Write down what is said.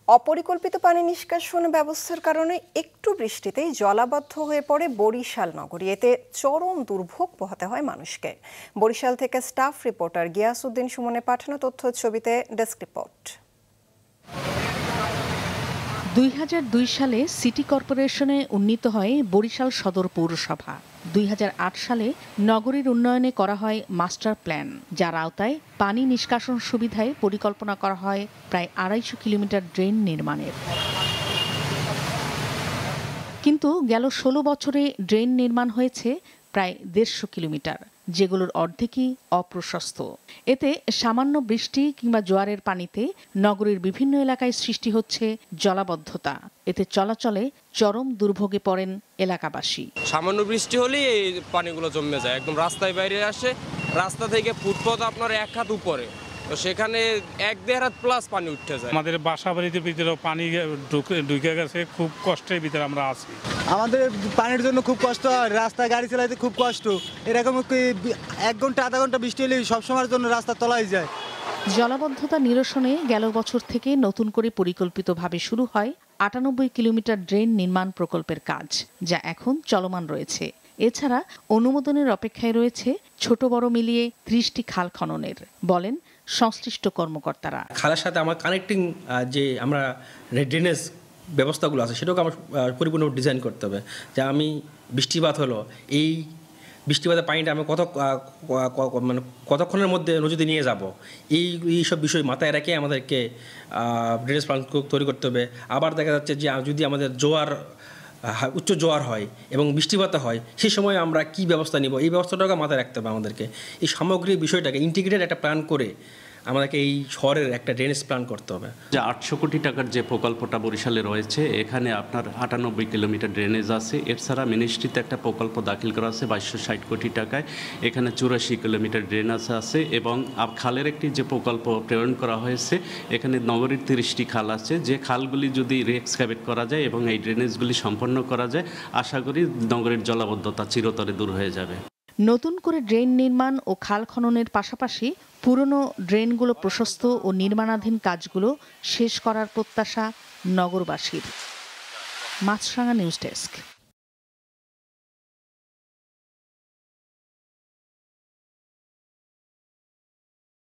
অপরিকল্পিত পানি নিষ্কাশন ব্যবস্থার কারণে একটু বৃষ্টিতেই জলাবদ্ধ হয়ে পড়ে বরিশাল নগরী। এতে চরম দুর্ভোগ পোহাতে হয় মানুষকে। বরিশাল থেকে স্টাফ রিপোর্টার গিয়াসউদ্দিন সুমনের পাঠানো তথ্য ছবিতে ডেস্ক রিপোর্ট। ২০০২ সালে সিটি কর্পোরেশনে উন্নীত হয় বরিশাল সদর পৌরসভা। ২০০৮ সালে নগরীর উন্নয়নে করা হয় মাস্টার প্ল্যান, যার আওতায় পানি নিষ্কাশন সুবিধায় পরিকল্পনা করা হয় প্রায় ২৫০ কিলোমিটার ড্রেন নির্মাণের। কিন্তু গেল ১৬ বছরে ড্রেন নির্মাণ হয়েছে প্রায় ১৫০ কিলোমিটার, যেগুলোর অর্ধেকই অপ্রশস্ত। এতে সামান্য বৃষ্টি কিংবা জোয়ারের পানিতে নগরীর বিভিন্ন এলাকায় সৃষ্টি হচ্ছে জলাবদ্ধতা। এতে চলাচলে চরম দুর্ভোগে পড়েন এলাকাবাসী। সামান্য বৃষ্টি হলেই এই পানিগুলো জমে যায়, একদম রাস্তায় বাইরে আসে। রাস্তা থেকে ফুটপাত আপনার ১ হাত উপরে, তো সেখানে ১-১.৫ হাত প্লাস পানি উঠে যায়। আমাদের বাসা বাড়িতে ভিতরে পানি ঢুকে গেছে, খুব কষ্টের ভিতরে আমরা আছি। আমাদের পানির জন্য খুব কষ্ট হয়, রাস্তায় গাড়ি চালাইতে খুব কষ্ট। এরকম ১ ঘন্টা আধা ঘন্টা বৃষ্টি হলে সবসময়ের জন্য রাস্তা তলায় যায়। জলাবদ্ধতা নিরসনে গেল বছর থেকে নতুন করে পরিকল্পিতভাবে শুরু হয় ৯৮ কিলোমিটার ড্রেন নির্মাণ প্রকল্পের কাজ, যা এখন চলমান রয়েছে। এছাড়া অনুমোদনের অপেক্ষায় রয়েছে ছোট বড় মিলিয়ে ৩০টি খাল খননের, বলেন সংশ্লিষ্ট কর্মকর্তারা। খালের সাথে আমার কানেক্টিং যে আমরা ড্রেনেজ ব্যবস্থাগুলো আছে সেটাকে আমার পরিপূর্ণ ডিজাইন করতে হবে। যে আমি বৃষ্টিপাত হলো, এই বৃষ্টিপাতের পানিটা আমি মানে কতক্ষণের মধ্যে নদীতে নিয়ে যাব, এইসব বিষয় মাথায় রেখে আমাদেরকে ড্রেনেজ প্ল্যান তৈরি করতে হবে। আবার দেখা যাচ্ছে যে যদি আমাদের উচ্চ জোয়ার হয় এবং বৃষ্টিপাত হয়, সেই সময় আমরা কি ব্যবস্থা নিব, এই ব্যবস্থাটাকে মাথায় রাখতে হবে আমাদেরকে। এই সামগ্রিক বিষয়টাকে ইন্টিগ্রেটেড একটা প্ল্যান করে আমাদেরকে এই শহরের একটা ড্রেনেজ প্ল্যান করতে হবে। যে ৮০০ কোটি টাকার যে প্রকল্পটা বরিশালে রয়েছে, এখানে আপনার ৯৮ কিলোমিটার ড্রেনেজ আছে। এছাড়া মিনিস্ট্রিতে একটা প্রকল্প দাখিল করা আছে ২২৬০ কোটি টাকায়, এখানে ৮৪ কিলোমিটার ড্রেনেজ আছে। এবং খালের একটি যে প্রকল্প প্রেরণ করা হয়েছে, এখানে নগরীর ৩০টি খাল আছে। যে খালগুলি যদি রিএক্সকাভেট করা যায় এবং এই ড্রেনেজগুলি সম্পন্ন করা যায়, আশা করি নগরীর জলাবদ্ধতা চিরতরে দূর হয়ে যাবে। নতুন করে ড্রেন নির্মাণ ও খাল খননের পাশাপাশি পুরনো ড্রেনগুলো প্রশস্ত ও নির্মাণাধীন কাজগুলো শেষ করার প্রত্যাশা নগরবাসীর। মাছরাঙা নিউজ ডেস্ক।